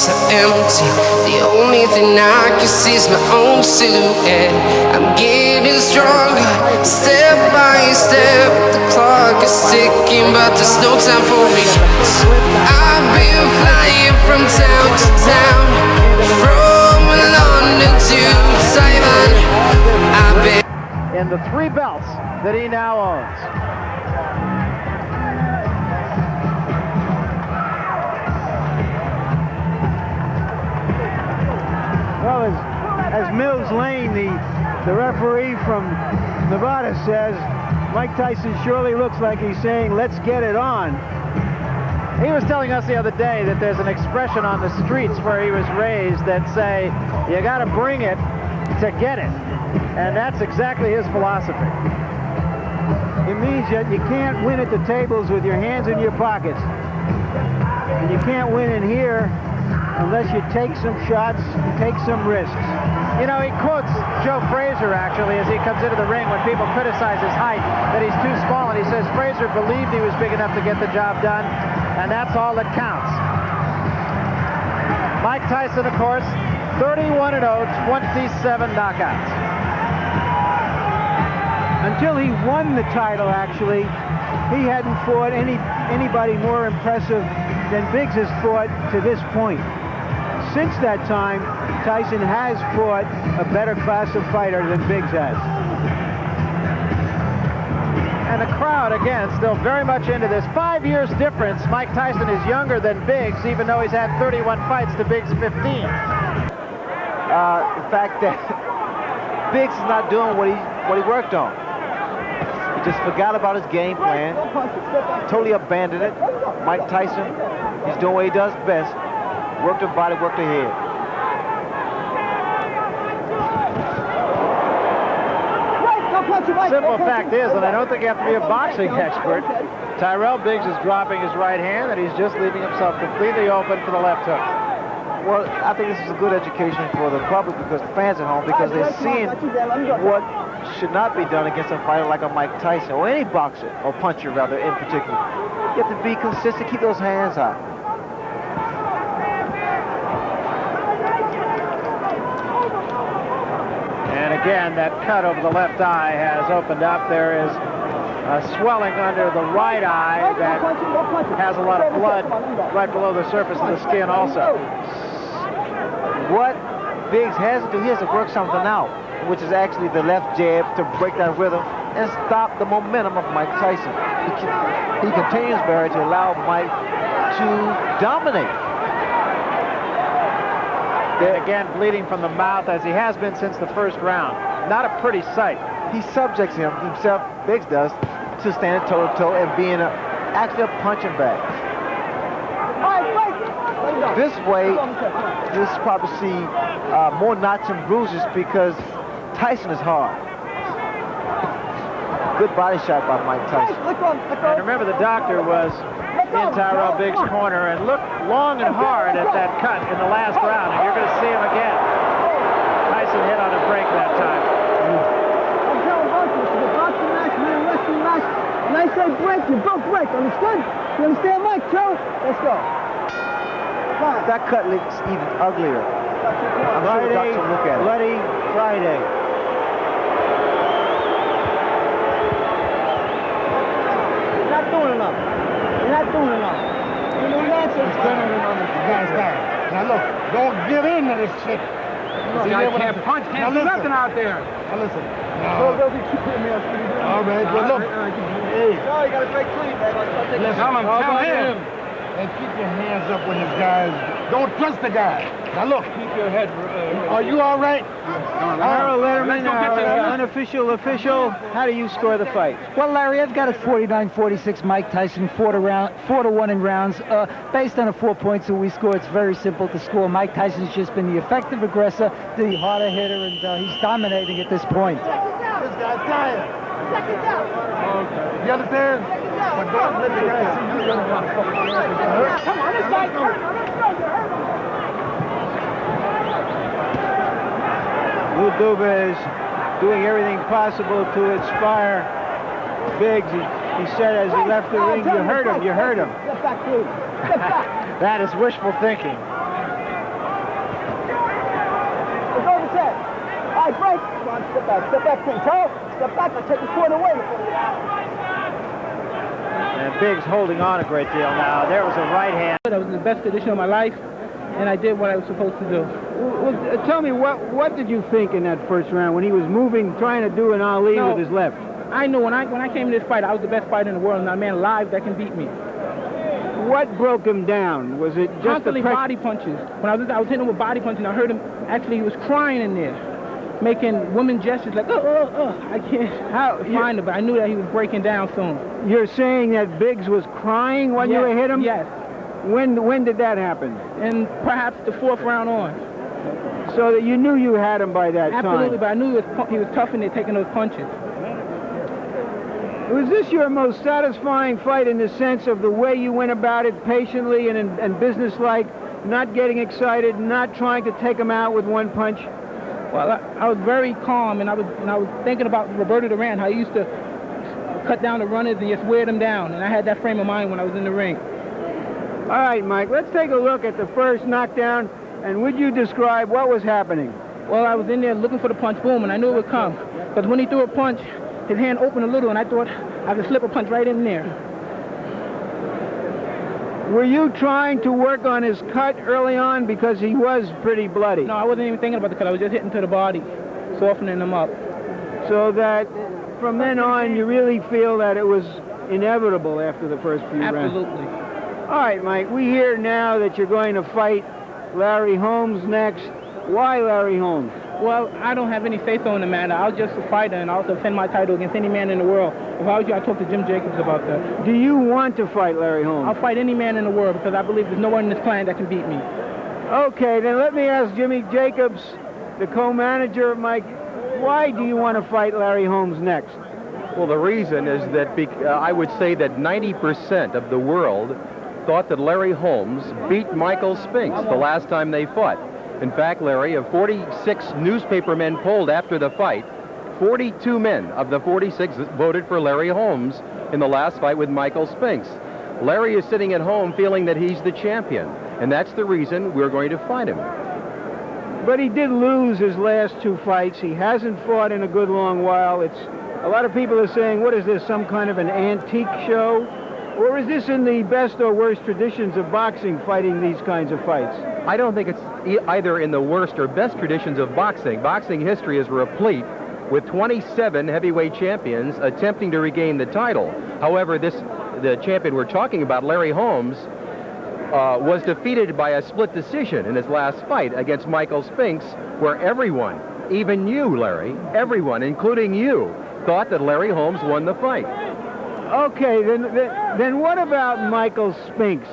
so empty. The only thing I can see is my own silhouette. I'm getting stronger, step by step. The clock is ticking, but there's no time for regrets. I've been flying from town to town, from London to Taiwan. I've been in the 3 belts that he now owns. Well, as Mills Lane, the referee from Nevada, says, Mike Tyson surely looks like he's saying, let's get it on. He was telling us the other day that there's an expression on the streets where he was raised that say, you got to bring it to get it. And that's exactly his philosophy. It means that you can't win at the tables with your hands in your pockets. And you can't win in here unless you take some shots, take some risks. You know, he quotes Joe Frazier, actually, as he comes into the ring when people criticize his height, that he's too small, and he says Frazier believed he was big enough to get the job done, and that's all that counts. Mike Tyson, of course, 31-0, 27 knockouts. Until he won the title, actually, he hadn't fought anybody more impressive than Biggs has fought to this point. Since that time, Tyson has fought a better class of fighter than Biggs has. And the crowd, again, still very much into this. 5 years difference. Mike Tyson is younger than Biggs, even though he's had 31 fights to Biggs' 15. The fact that Biggs is not doing what he worked on. He just forgot about his game plan, totally abandoned it. Mike Tyson, he's doing what he does best. Work the body, work the head. Simple fact is, and I don't think you have to be a boxing expert, Tyrell Biggs is dropping his right hand, and he's just leaving himself completely open for the left hook. Well, I think this is a good education for the public, because the fans at home, because they're seeing what should not be done against a fighter like a Mike Tyson, or any boxer, or puncher rather, in particular. You have to be consistent, keep those hands high. And again, that cut over the left eye has opened up. There is swelling under the right eye that has a lot of blood right below the surface of the skin also. What Biggs has to do, he has to work something out, which is actually the left jab to break that rhythm and stop the momentum of Mike Tyson. He continues, Barry, to allow Mike to dominate. Again, bleeding from the mouth, as he has been since the first round. Not a pretty sight. He subjects himself, Biggs does, to standing toe-to-toe and being actually a punching bag. This way, you'll probably see more knots and bruises, because Tyson is hard. Good body shot by Mike Tyson. And remember, the doctor was in Tyrell Biggs' corner and looked long and hard at that cut in the last round, and you're going to see him again. Tyson hit on a break that time. I'm telling both of us, it's a boxing match, man, a wrestling match. When I say break, you both break, understood? You understand, Mike, Joe? Let's go. That cut looks even uglier. I'm sure the doctor will look at it. Bloody Friday. You're not doing enough. You're not doing enough. You know that? It's better than on the guy's guy. Now look, don't give in to this shit. This guy can't punch, can't do nothing out there. Now listen. All right, but look. Hey. No, you got to break clean, man. Tell him. And keep your hands up when this guy's... Don't trust the guy. Now look. Keep your head... Are you all right? Harold Letterman, unofficial, official. How do you score the fight? Well, Larry, I've got it 49-46. Mike Tyson, 4-1 in rounds. Based on a 4 points that we score, it's very simple to score. Mike Tyson's just been the effective aggressor, the harder hitter, and he's dominating at this point. This guy's tired. Okay. You understand? But don't let the guy see you. Come on, this guy's hurt. Lou Duba is doing everything possible to inspire Biggs. He said as he left the ring, you heard him, you heard him. Get back, please. Get back. That is wishful thinking. right, break. Come on, step back, King. Charles, step back. I'll take the sword away before you. And Biggs holding on a great deal now. There was a right hand. I was in the best condition of my life, and I did what I was supposed to do. Well, tell me, what did you think in that first round when he was moving, trying to do an Ali with his left? I knew when I came to this fight, I was the best fighter in the world, and not a man alive that can beat me. What broke him down? Was it just Constantly body punches. When I was hitting him with body punches, and I heard him, actually, he was crying in there, making woman gestures like, I can't find him, but I knew that he was breaking down soon. You're saying that Biggs was crying when you hit him? Yes. When did that happen? And perhaps the fourth round on. So that you knew you had him by that time? Absolutely, but I knew he was tough in there taking those punches. Was this your most satisfying fight in the sense of the way you went about it patiently and businesslike, not getting excited, not trying to take him out with one punch? Well, I was very calm, and I was thinking about Roberto Duran, how he used to cut down the runners and just wear them down, and I had that frame of mind when I was in the ring. All right, Mike, let's take a look at the first knockdown, and would you describe what was happening? Well, I was in there looking for the punch, boom, and I knew it would come. Because when he threw a punch, his hand opened a little, and I thought I could slip a punch right in there. Were you trying to work on his cut early on because he was pretty bloody? No, I wasn't even thinking about the cut. I was just hitting to the body, softening him up. So that from then on, you really feel that it was inevitable after the first few rounds? Absolutely. All right, Mike, we hear now that you're going to fight Larry Holmes next. Why Larry Holmes? Well, I don't have any say-so in the matter. I was just a fighter, and I'll defend my title against any man in the world. If I was you, I'd talk to Jim Jacobs about that. Do you want to fight Larry Holmes? I'll fight any man in the world because I believe there's no one in this planet that can beat me. Okay, then let me ask Jimmy Jacobs, the co-manager of Mike, why do you want to fight Larry Holmes next? Well, the reason is that I would say that 90% of the world thought that Larry Holmes beat Michael Spinks the last time they fought. In fact, Larry, of 46 newspaper men polled after the fight, 42 men of the 46 voted for Larry Holmes in the last fight with Michael Spinks. Larry is sitting at home feeling that he's the champion, and that's the reason we're going to fight him. But he did lose his last two fights. He hasn't fought in a good long while. A lot of people are saying, what is this, some kind of an antique show? Or is this in the best or worst traditions of boxing, fighting these kinds of fights? I don't think it's either in the worst or best traditions of boxing. Boxing history is replete with 27 heavyweight champions attempting to regain the title. However, the champion we're talking about, Larry Holmes, was defeated by a split decision in his last fight against Michael Spinks, where everyone, even you, Larry, everyone, including you, thought that Larry Holmes won the fight. Okay, then what about Michael Spinks?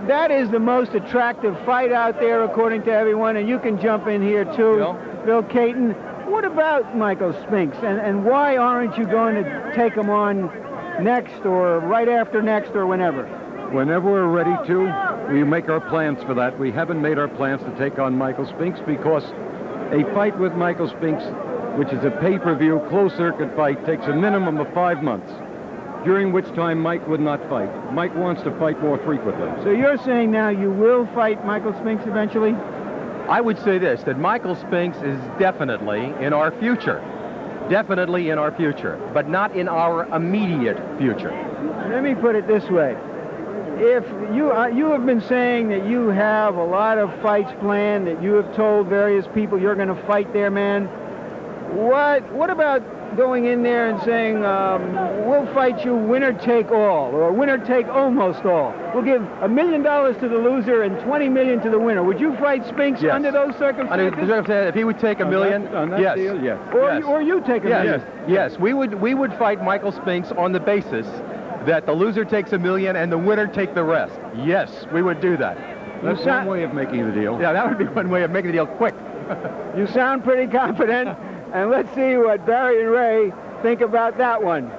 That is the most attractive fight out there, according to everyone, and you can jump in here, too. Bill Caton. What about Michael Spinks, and why aren't you going to take him on next, or right after next, or whenever? Whenever we're ready to, we make our plans for that. We haven't made our plans to take on Michael Spinks because a fight with Michael Spinks, which is a pay-per-view, closed-circuit fight, takes a minimum of 5 months, during which time Mike would not fight. Mike wants to fight more frequently. So you're saying now you will fight Michael Spinks eventually? I would say this, that Michael Spinks is definitely in our future. Definitely in our future, but not in our immediate future. Let me put it this way. If you have been saying that you have a lot of fights planned, that you have told various people you're going to fight their man, what about going in there and saying, we'll fight you winner take all, or winner take almost all. We'll give $1 million to the loser and $20 million to the winner. Would you fight Spinks under those circumstances? If he would take $1 million, yes. Deal, yes. Or you take $1 million. Yes, we would fight Michael Spinks on the basis that the loser takes $1 million and the winner take the rest. Yes, we would do that. That's one way of making the deal. Yeah, that would be one way of making the deal quick. You sound pretty confident, and let's see what Barry and Ray think about that one.